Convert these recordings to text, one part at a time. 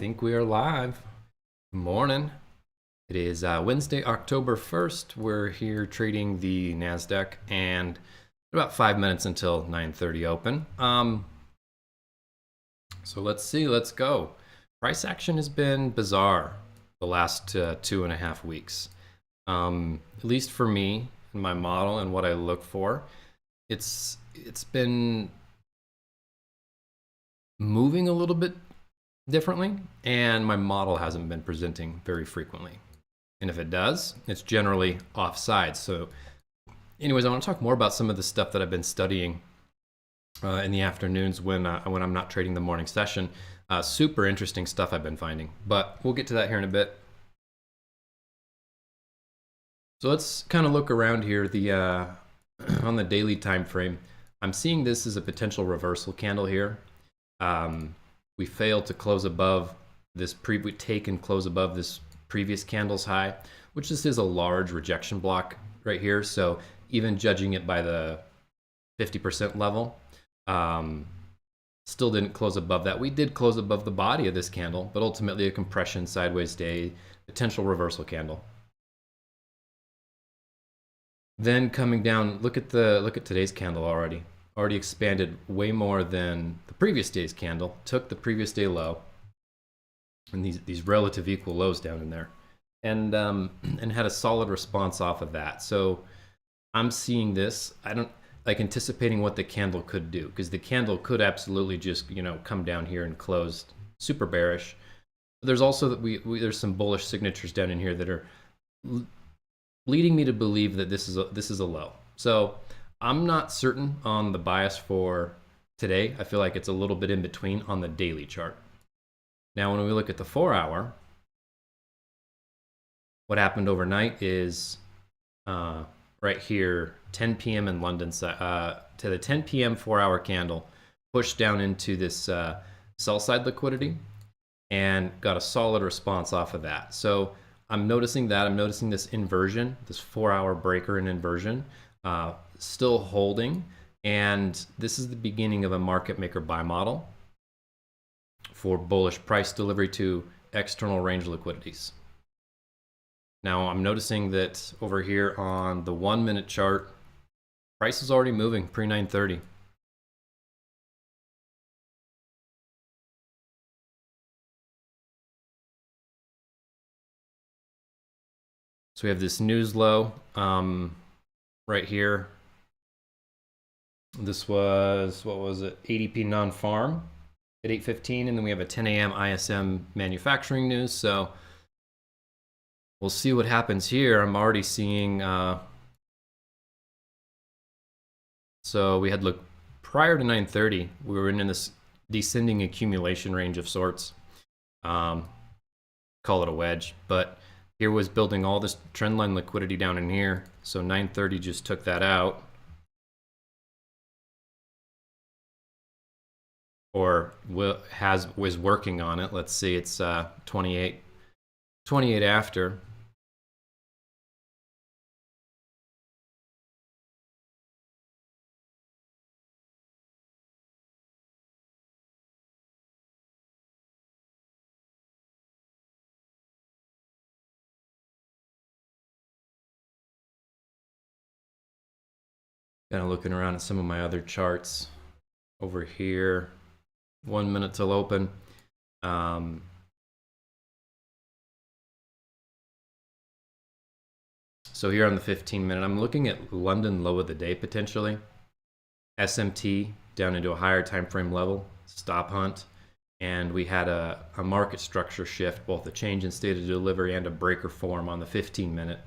think we are live. Good morning. It is Wednesday, October 1st. We're here trading the NASDAQ and about 5 minutes until 9:30 open. So let's see, let's go. Price action has been bizarre the last 2.5 weeks. At least for me, in my model and what I look for, it's been moving a little bit differently, and my model hasn't been presenting very frequently. And if it does, it's generally offside. So anyways, I want to talk more about some of the stuff that I've been studying in the afternoons when I'm not trading the morning session. Super interesting stuff I've been finding, but we'll get to that here in a bit. So let's kind of look around here. On the daily time frame, I'm seeing this as a potential reversal candle here. We failed to close above this close above this previous candle's high, which this is a large rejection block right here. So even judging it by the 50% level, still didn't close above that. We did close above the body of this candle, but ultimately a compression sideways day, potential reversal candle. Then coming down, look at today's candle already expanded way more than the previous day's candle, took the previous day low and these relative equal lows down in there, and had a solid response off of that. So I'm seeing this, I don't like anticipating what the candle could do, because the candle could absolutely just come down here and close super bearish. There's also that there's some bullish signatures down in here that are leading me to believe that this is a low. So I'm not certain on the bias for today. I feel like it's a little bit in between on the daily chart. Now, when we look at the 4-hour, what happened overnight is right here, 10 p.m. in London, to the 10 p.m. 4-hour candle, pushed down into this sell side liquidity and got a solid response off of that. So I'm noticing this inversion, this 4-hour breaker and inversion, still holding, and this is the beginning of a market maker buy model for bullish price delivery to external range liquidities. Now I'm noticing that over here on the 1-minute chart, price is already moving pre 9:30. So we have this news low right here. This was, what was it, ADP non-farm at 8:15, and then we have a 10 a.m. ISM manufacturing news. So we'll see what happens here. I'm already seeing, so we had looked prior to 9:30, we were in this descending accumulation range of sorts. Call it a wedge, but here was building all this trendline liquidity down in here. So 9:30 just took that out, or was working on it. Let's see, it's 28 after. Kind of looking around at some of my other charts over here. 1 minute till open. So here on the 15-minute, I'm looking at London low of the day potentially. SMT down into a higher time frame level, stop hunt, and we had a market structure shift, both a change in state of delivery and a breaker form on the 15-minute.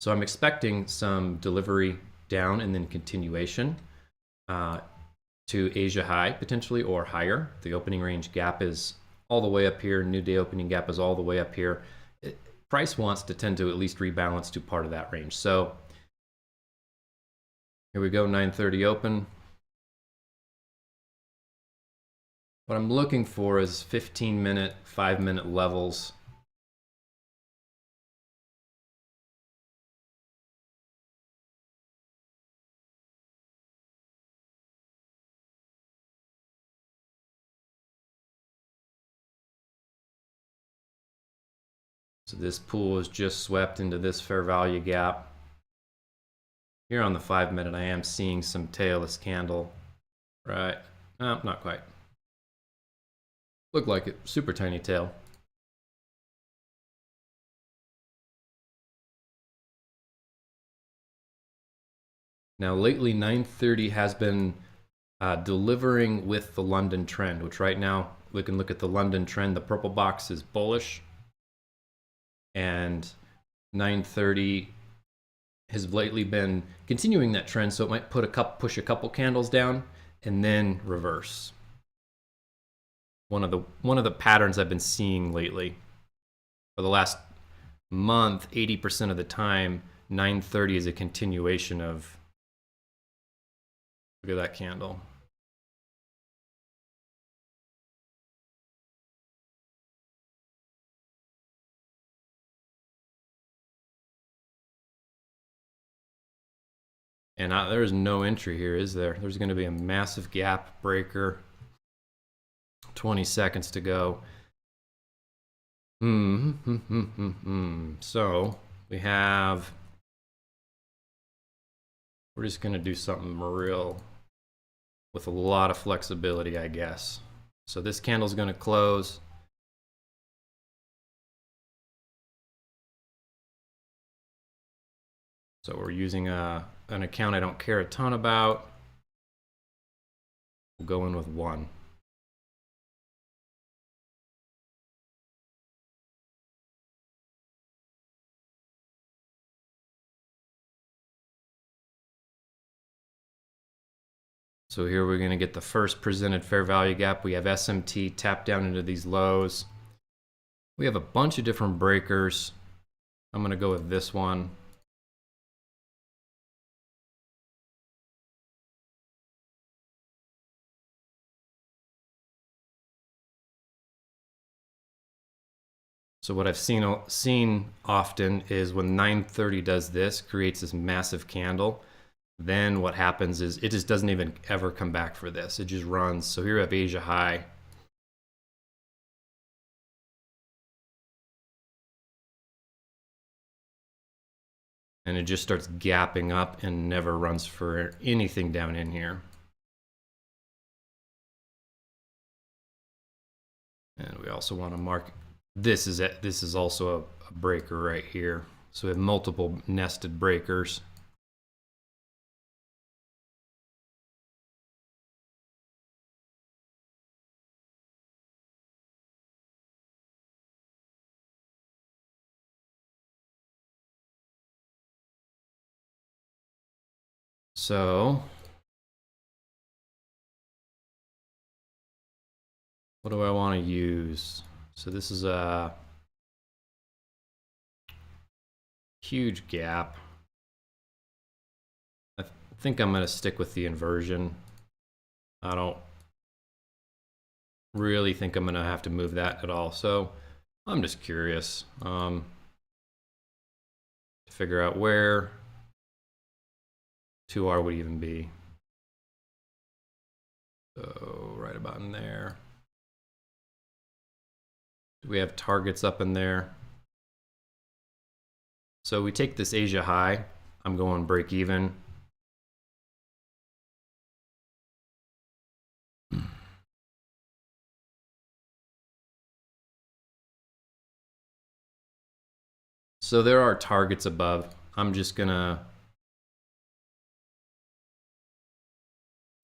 So I'm expecting some delivery down and then continuation to Asia high potentially, or higher. The opening range gap is all the way up here. New day opening gap is all the way up here. Price wants to tend to at least rebalance to part of that range. So here we go, 9:30 open. What I'm looking for is 15-minute, 5-minute levels. So this pool is just swept into this fair value gap. Here on the 5 minute, I am seeing some tailless candle. Right, no, not quite. Looked like it, super tiny tail. Now lately 930 has been delivering with the London trend, which right now we can look at the London trend. The purple box is bullish, and 930 has lately been continuing that trend, so it might push a couple candles down and then reverse. One of the patterns I've been seeing lately for the last month, 80% of the time, 930 is a continuation of. Look at that candle. And there's no entry here, is there? There's going to be a massive gap breaker. 20 seconds to go. So we're just going to do something real with a lot of flexibility, I guess. So this candle's going to close. So we're using an account I don't care a ton about. We'll go in with 1. So here we're going to get the first presented fair value gap. We have SMT tap down into these lows. We have a bunch of different breakers. I'm going to go with this one. So what I've seen often is when 930 does this, creates this massive candle, then what happens is it just doesn't even ever come back for this. It just runs. So here we have Asia high. And it just starts gapping up and never runs for anything down in here. And we also want to mark, this is also a breaker right here. So we have multiple nested breakers. So what do I want to use? So this is a huge gap. I think I'm going to stick with the inversion. I don't really think I'm going to have to move that at all. So I'm just curious to figure out where 2R would even be. So right about in there. Do we have targets up in there? So we take this Asia high. I'm going break even. So there are targets above. I'm just gonna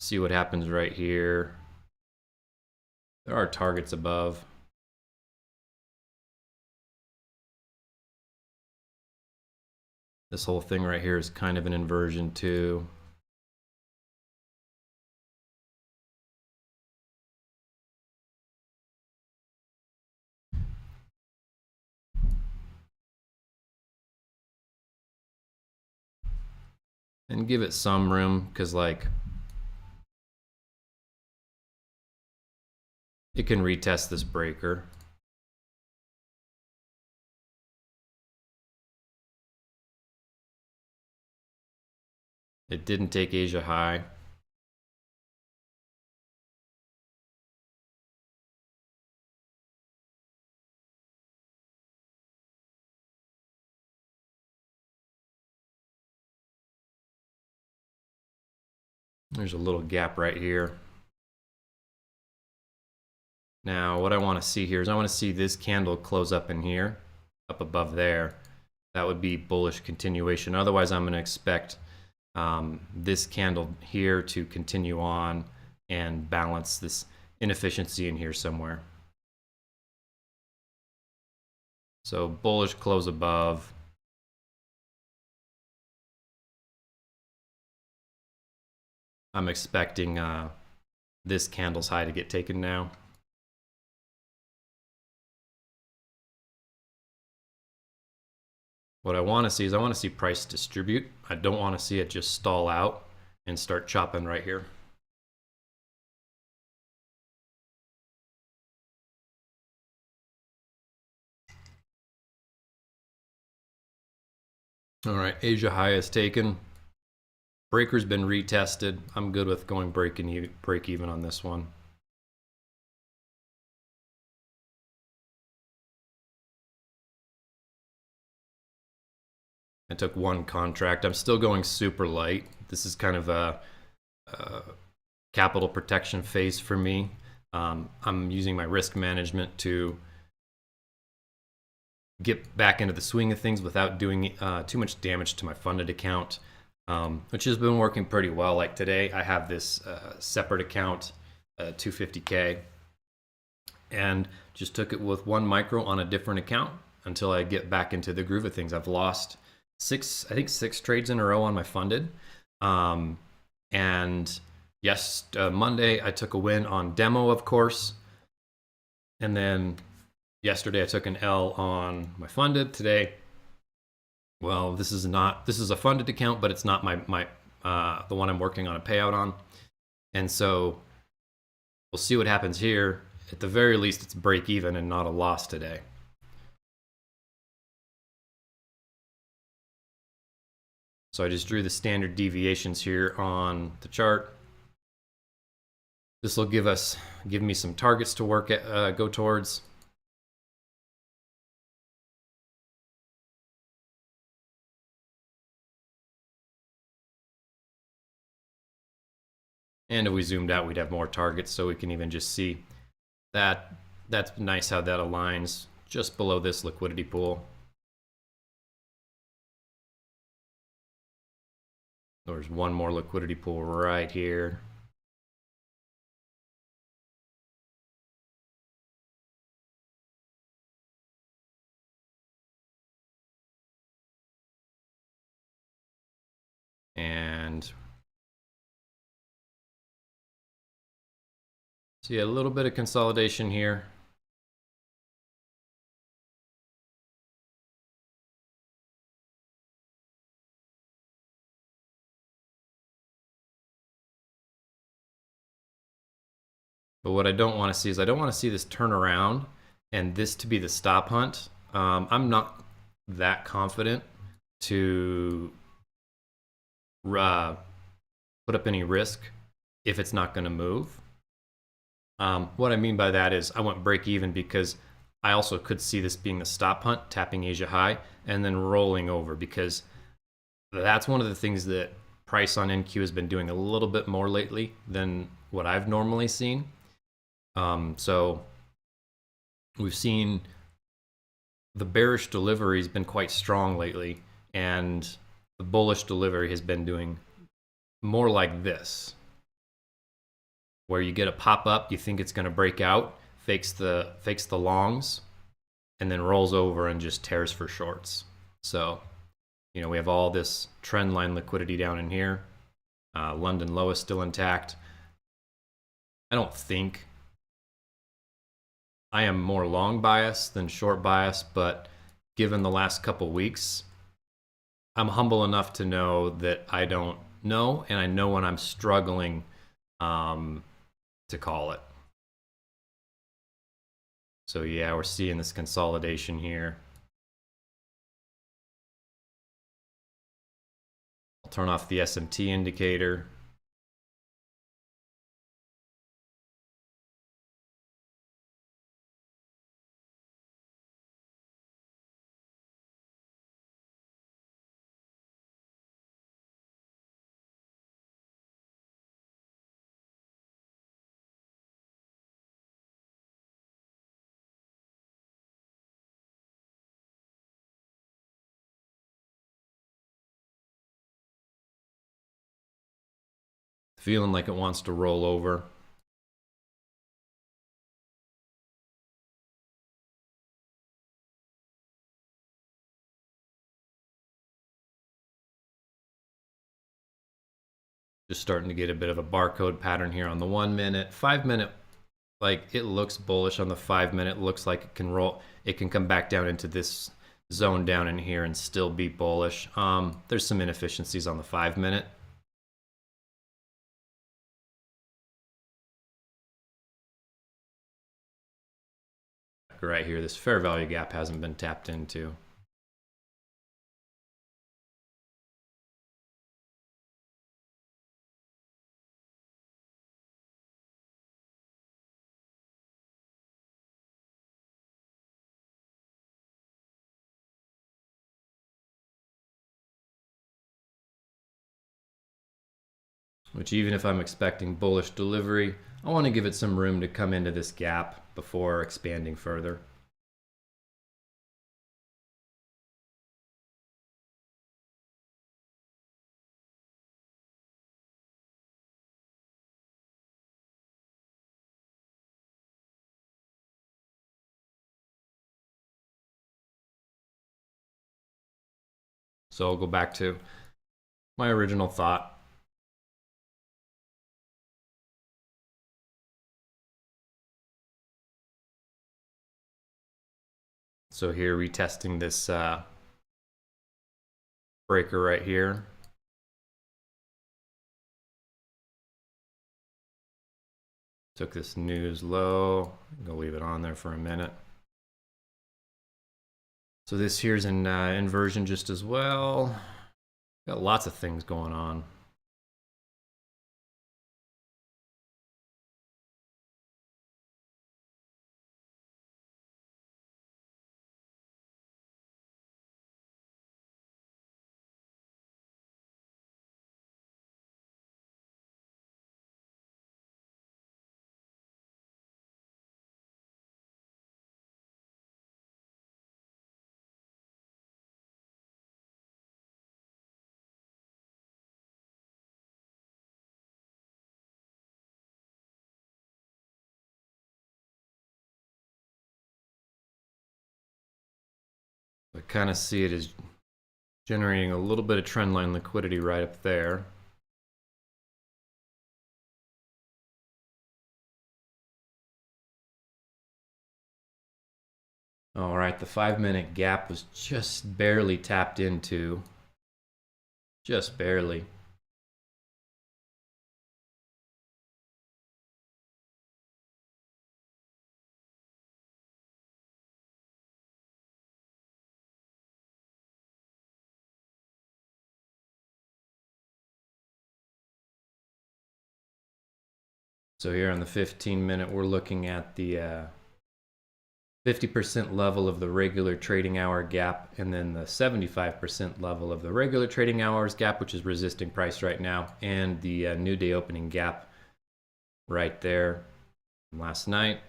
see what happens right here. There are targets above. This whole thing right here is kind of an inversion too. And give it some room, because like it can retest this breaker. It didn't take Asia high. There's a little gap right here. Now what I want to see here is I want to see this candle close up in here, up above there. That would be bullish continuation. Otherwise I'm going to expect this candle here to continue on and balance this inefficiency in here somewhere. So bullish close above. I'm expecting this candle's high to get taken now. What I want to see is I want to see price distribute. I don't want to see it just stall out and start chopping right here. All right, Asia high is taken. Breaker's been retested. I'm good with going break even on this one. I took one contract. I'm still going super light. This is kind of a capital protection phase for me. I'm using my risk management to get back into the swing of things without doing too much damage to my funded account, which has been working pretty well. Like today, I have this separate account, 250K, and just took it with 1 micro on a different account until I get back into the groove of things. I've lost I think six trades in a row on my funded. And yes, Monday I took a win on demo, of course. And then yesterday I took an L on my funded. Today, well, this is a funded account, but it's not the one I'm working on a payout on. And so we'll see what happens here. At the very least, it's break even and not a loss today. So I just drew the standard deviations here on the chart. This will give me some targets to work at, go towards. And if we zoomed out, we'd have more targets, so we can even just see that. That's nice how that aligns just below this liquidity pool. There's one more liquidity pool right here. And see a little bit of consolidation here. But what I don't want to see is I don't want to see this turn around and this to be the stop hunt. I'm not that confident to put up any risk if it's not going to move. What I mean by that is I want break even because I also could see this being the stop hunt, tapping Asia high, and then rolling over, because that's one of the things that price on NQ has been doing a little bit more lately than what I've normally seen. So we've seen the bearish delivery has been quite strong lately, and the bullish delivery has been doing more like this, where you get a pop up, you think it's going to break out, fakes the longs, and then rolls over and just tears for shorts. So, you know, we have all this trend line liquidity down in here. London low is still intact. I don't think I am more long bias than short bias, but given the last couple weeks, I'm humble enough to know that I don't know, and I know when I'm struggling to call it. So yeah, we're seeing this consolidation here. I'll turn off the SMT indicator. feeling like it wants to roll over. Just starting to get a bit of a barcode pattern here on the 1 minute. 5 minute, like it looks bullish on the 5 minute. Looks like it can roll. It can come back down into this zone down in here and still be bullish. There's some inefficiencies on the 5 minute. Right here, this fair value gap hasn't been tapped into. Which, even if I'm expecting bullish delivery, I want to give it some room to come into this gap before expanding further. So I'll go back to my original thought. So here, retesting this breaker right here. Took this news low. I'm gonna leave it on there for a minute. So this here's an inversion just as well. Got lots of things going on. I kind of see it as generating a little bit of trendline liquidity right up there. All right, the 5 minute gap was just barely tapped into. Just barely. So here on the 15 minute, we're looking at the 50% level of the regular trading hour gap, and then the 75% level of the regular trading hours gap, which is resisting price right now, and the new day opening gap right there from last night.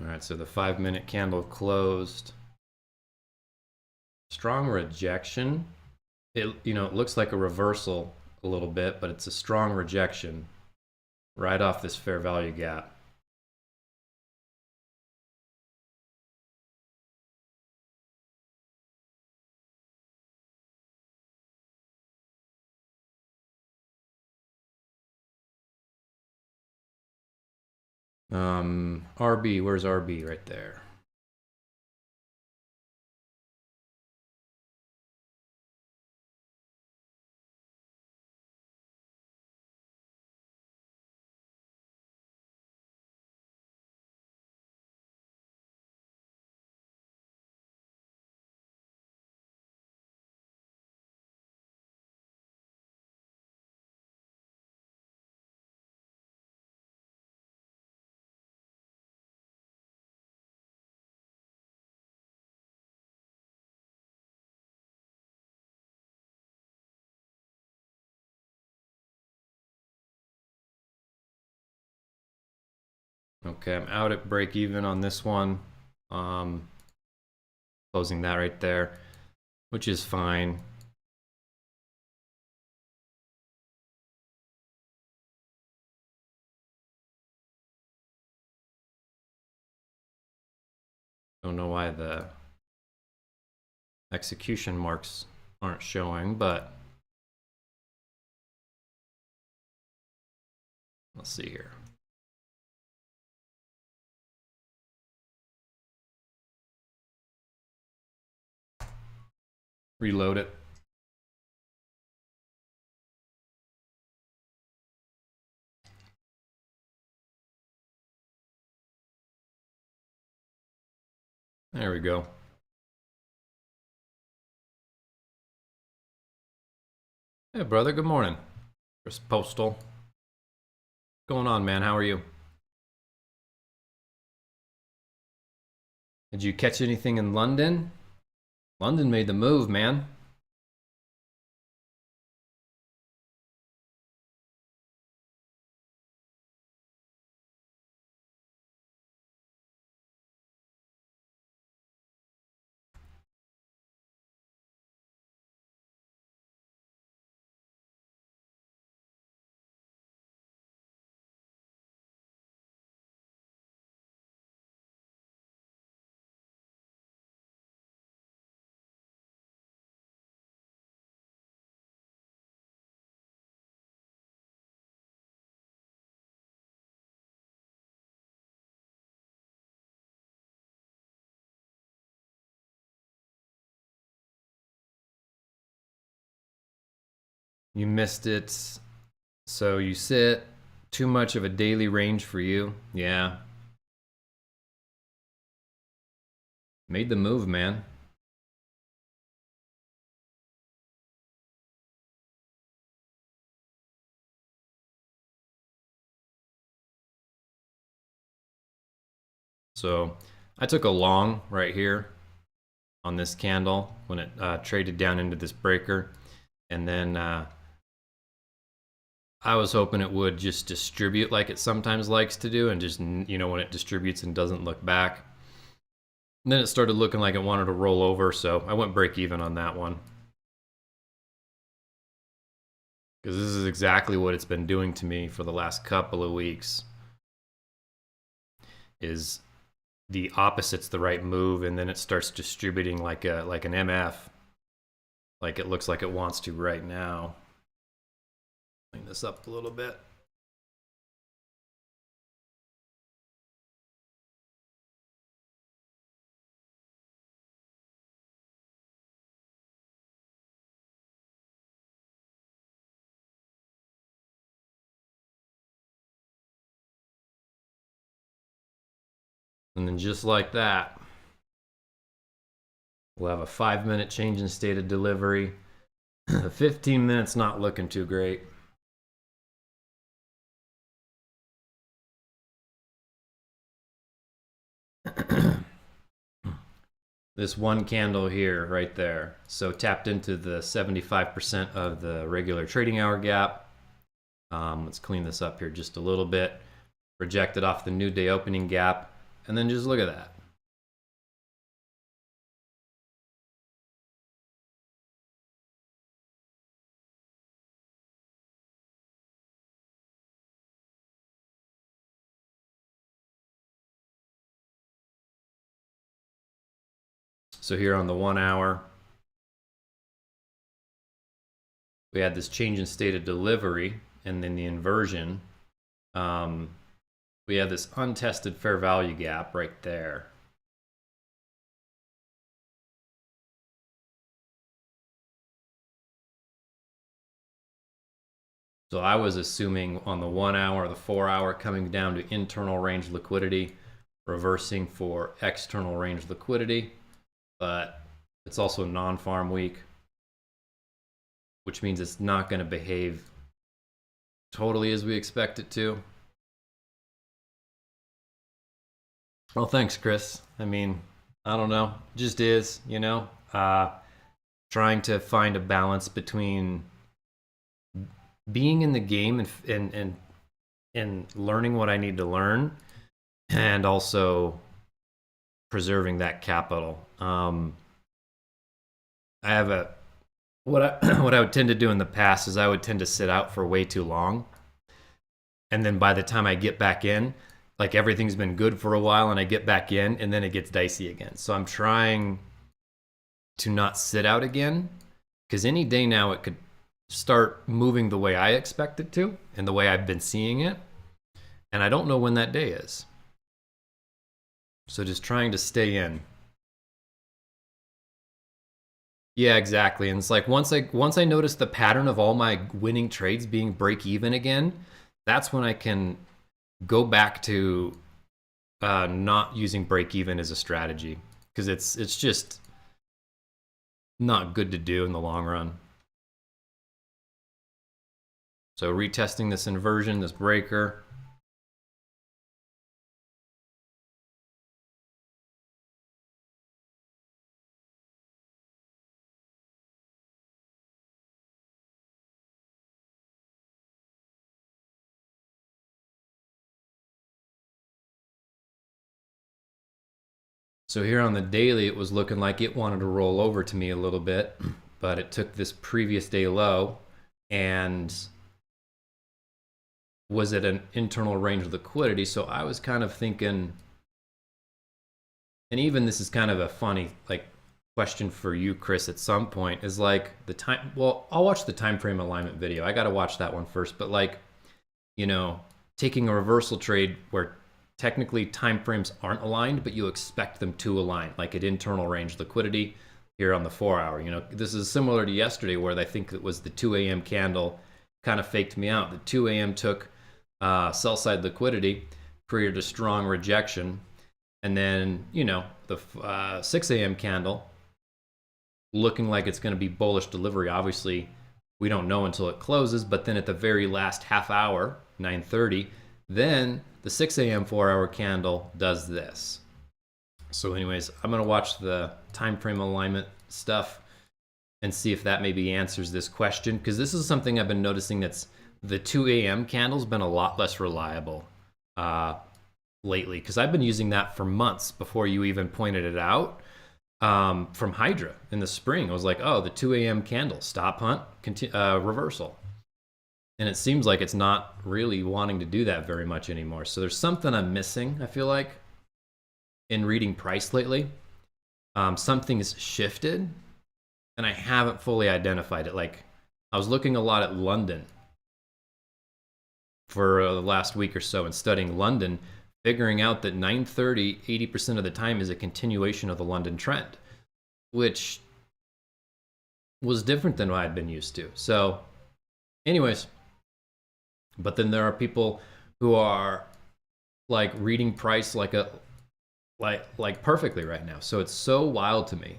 All right, so the 5 minute candle closed. Strong rejection. It looks like a reversal a little bit, but it's a strong rejection right off this fair value gap. RB, where's RB? Right there. Okay, I'm out at break even on this one. Closing that right there, which is fine. Don't know why the execution marks aren't showing, but let's see here. Reload it. There we go. Hey, brother. Good morning. Chris Postal. What's going on, man? How are you? Did you catch anything in London? London made the move, man. You missed it. So you sit. Too much of a daily range for you. Yeah. Made the move, man. So I took a long right here on this candle when it traded down into this breaker. And then I was hoping it would just distribute like it sometimes likes to do, and just, you know, when it distributes and doesn't look back. And then it started looking like it wanted to roll over, so I went break even on that one. Because this is exactly what it's been doing to me for the last couple of weeks. Is the opposite's the right move, and then it starts distributing like an MF, like it looks like it wants to right now. Clean this up a little bit. And then just like that, we'll have a 5-minute change in state of delivery. 15 minutes not looking too great. This one candle here, right there. So tapped into the 75% of the regular trading hour gap. Let's clean this up here just a little bit. Rejected off the new day opening gap. And then just look at that. So here on the 1 hour, we had this change in state of delivery, and then the inversion. We have this untested fair value gap right there. So I was assuming on the 1 hour, the 4 hour, coming down to internal range liquidity, reversing for external range liquidity, but it's also non-farm week, which means it's not going to behave totally as we expect it to. Well, thanks, Chris. I mean, I don't know, just is, you know, trying to find a balance between being in the game and learning what I need to learn, and also preserving that capital. I have a what I what I would tend to do in the past is I would tend to sit out for way too long, and then by the time I get back in, like everything's been good for a while, and I get back in, and then it gets dicey again. So I'm trying to not sit out again, because any day now it could start moving the way I expect it to and the way I've been seeing it, and I don't know when that day is. So just trying to stay in. Yeah, exactly. And it's like once I notice the pattern of all my winning trades being break even again, that's when I can go back to not using break even as a strategy, because it's just not good to do in the long run. So retesting this inversion, this breaker. So here on the daily, it was looking like it wanted to roll over to me a little bit, but it took this previous day low and was at an internal range of liquidity. So I was kind of thinking, and even this is kind of a funny like question for you, Chris, at some point, is like the time. Well, I'll watch the time frame alignment video. I got to watch that one first. But like, taking a reversal trade where technically time frames aren't aligned, but you expect them to align, like at internal range liquidity here on the 4-hour. This is similar to yesterday, where I think it was the 2 a.m. candle kind of faked me out. The 2 a.m. took sell side liquidity, created a strong rejection, and then the 6 a.m. candle looking like it's going to be bullish delivery. Obviously, we don't know until it closes, but then at the very last half hour, 9:30, then the 6 a.m. 4-hour candle does this. So anyways, I'm going to watch the time frame alignment stuff and see if that maybe answers this question, because this is something I've been noticing. That's the 2 a.m. candle's been a lot less reliable lately, because I've been using that for months before you even pointed it out. From Hydra in the spring, I was like, oh, the 2 a.m. candle, stop hunt, reversal. And it seems like it's not really wanting to do that very much anymore. So there's something I'm missing, I feel like, in reading price lately. Something has shifted, and I haven't fully identified it. Like, I was looking a lot at London for the last week or so and studying London, figuring out that 9:30, 80% of the time is a continuation of the London trend, which was different than what I'd been used to. So, anyways, but then there are people who are like reading price like perfectly right now. So it's so wild to me.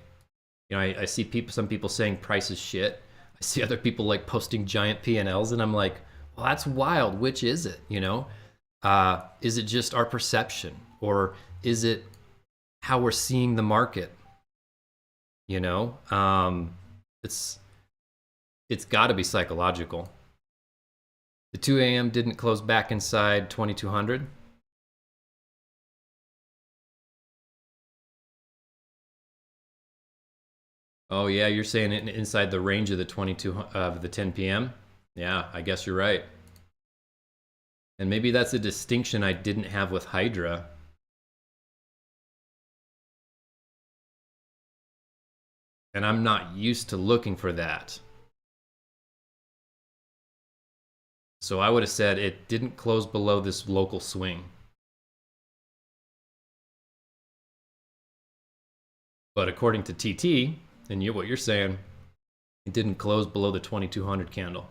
I see some people saying price is shit. I see other people like posting giant P&Ls, and I'm like, well, that's wild. Which is it? Is it just our perception, or is it how we're seeing the market? It's got to be psychological. The 2 a.m. didn't close back inside 2200. Oh yeah, you're saying it inside the range of the 22 of the 10 p.m. Yeah, I guess you're right. And maybe that's a distinction I didn't have with Hydra. And I'm not used to looking for that. So I would have said it didn't close below this local swing. But according to TT, and what you're saying, it didn't close below the 2200 candle.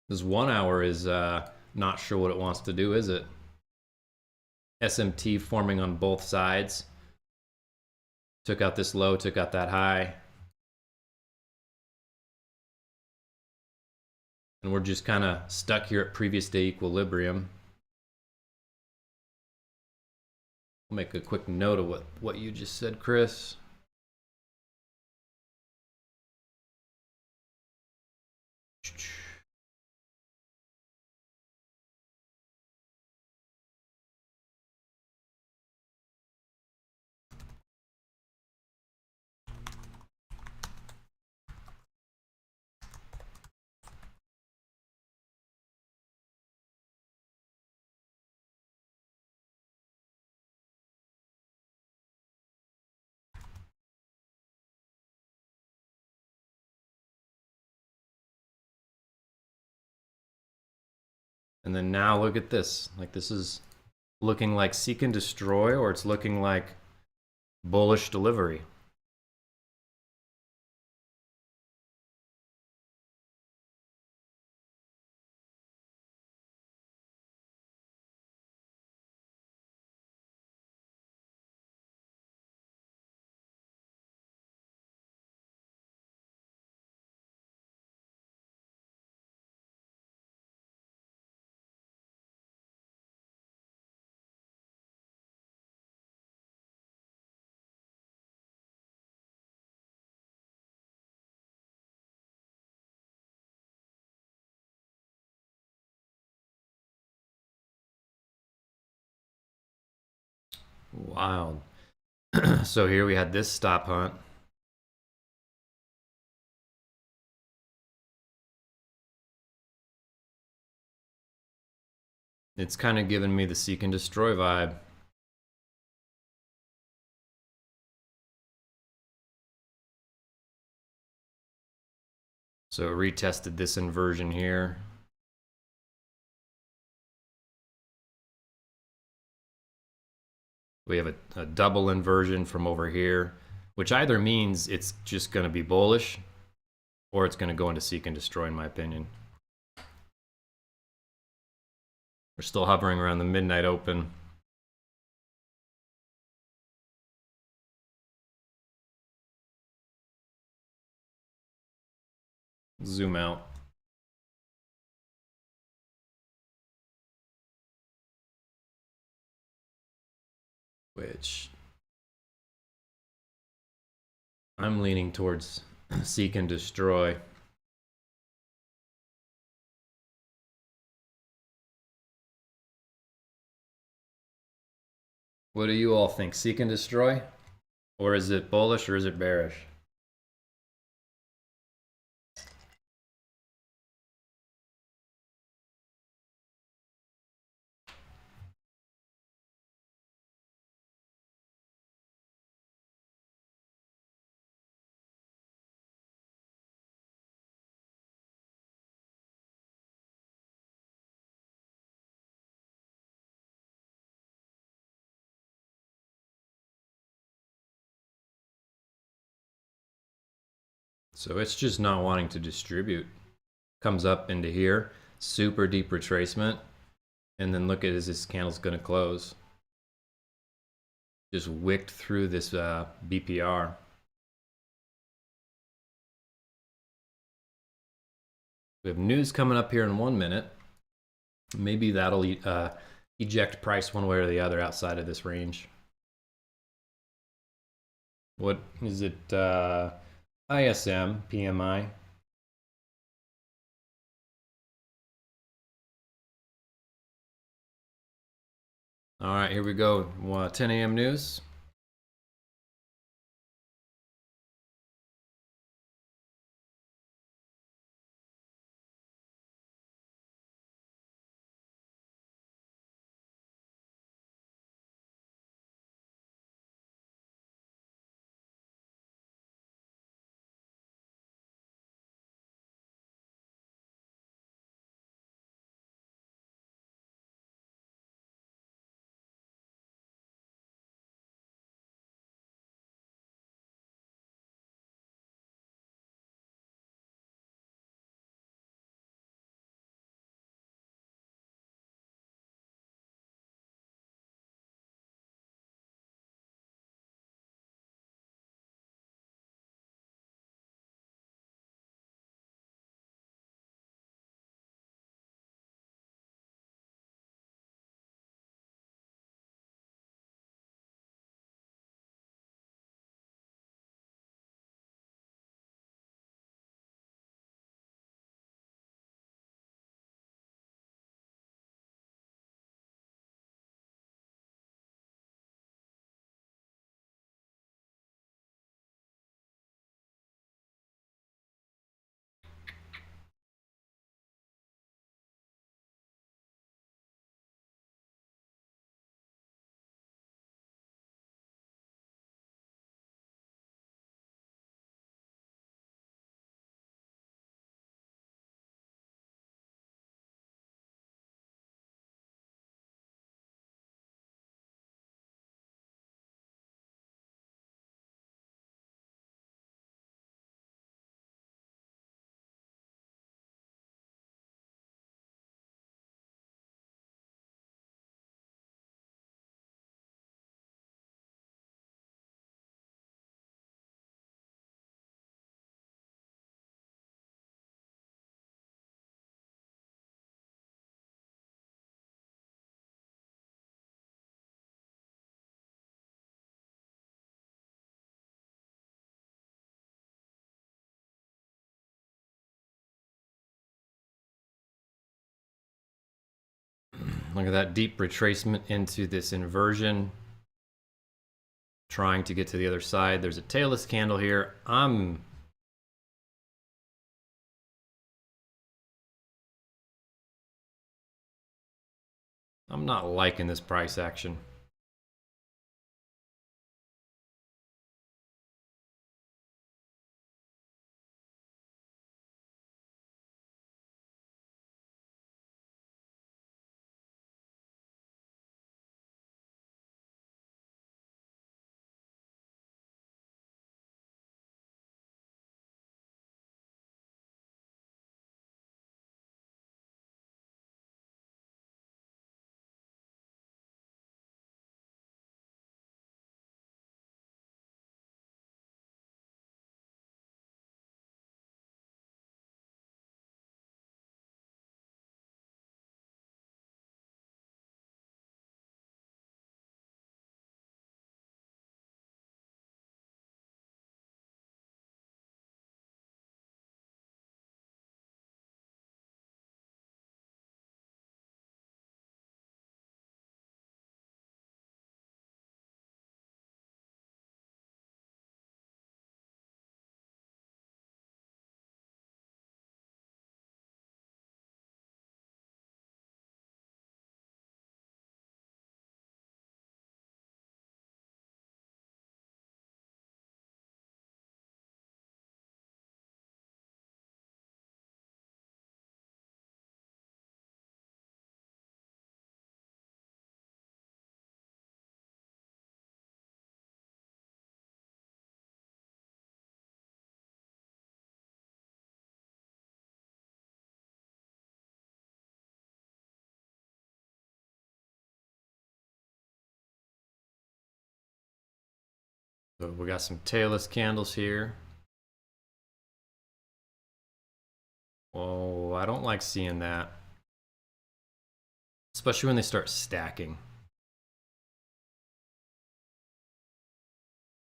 This 1 hour is not sure what it wants to do, is it? SMT forming on both sides. Took out this low, took out that high. And we're just kind of stuck here at previous day equilibrium. I'll make a quick note of what you just said, Chris. And then now look at this. Like this is looking like seek and destroy, or it's looking like bullish delivery. Wild. So here we had this stop hunt. It's kind of giving me the seek and destroy vibe. So retested this inversion here. We have a double inversion from over here, which either means it's just going to be bullish or it's going to go into seek and destroy, in my opinion. We're still hovering around the midnight open. Zoom out. Which I'm leaning towards seek and destroy. What do you all think? Seek and destroy? Or is it bullish or is it bearish? So it's just not wanting to distribute. Comes up into here, super deep retracement, and then look at as this candle's gonna close. Just wicked through this BPR. We have news coming up here in 1 minute. Maybe that'll eject price one way or the other outside of this range. What is it? ISM, PMI. All right, here we go. 10 a.m. news. Look at that deep retracement into this inversion. Trying to get to the other side. There's a tailless candle here. I'm not liking this price action. So we got some tailless candles here. Oh, I don't like seeing that. Especially when they start stacking.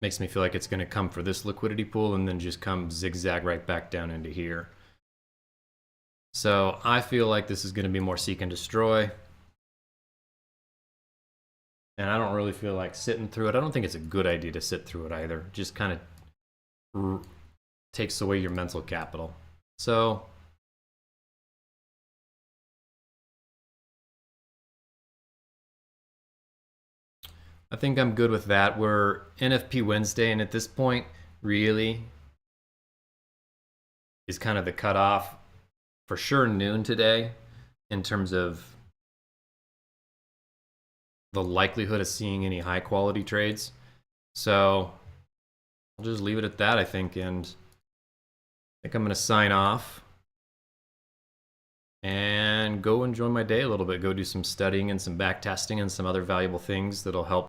Makes me feel like it's going to come for this liquidity pool and then just come zigzag right back down into here. So I feel like this is going to be more seek and destroy. And I don't really feel like sitting through it. I don't think it's a good idea to sit through it either. Just kind of takes away your mental capital. So I think I'm good with that. We're NFP Wednesday, and at this point, really is kind of the cutoff. For sure noon today in terms of the likelihood of seeing any high quality trades. So I'll just leave it at that, I think, and I think I'm going to sign off and go enjoy my day a little bit. Go do some studying and some back testing and some other valuable things that'll help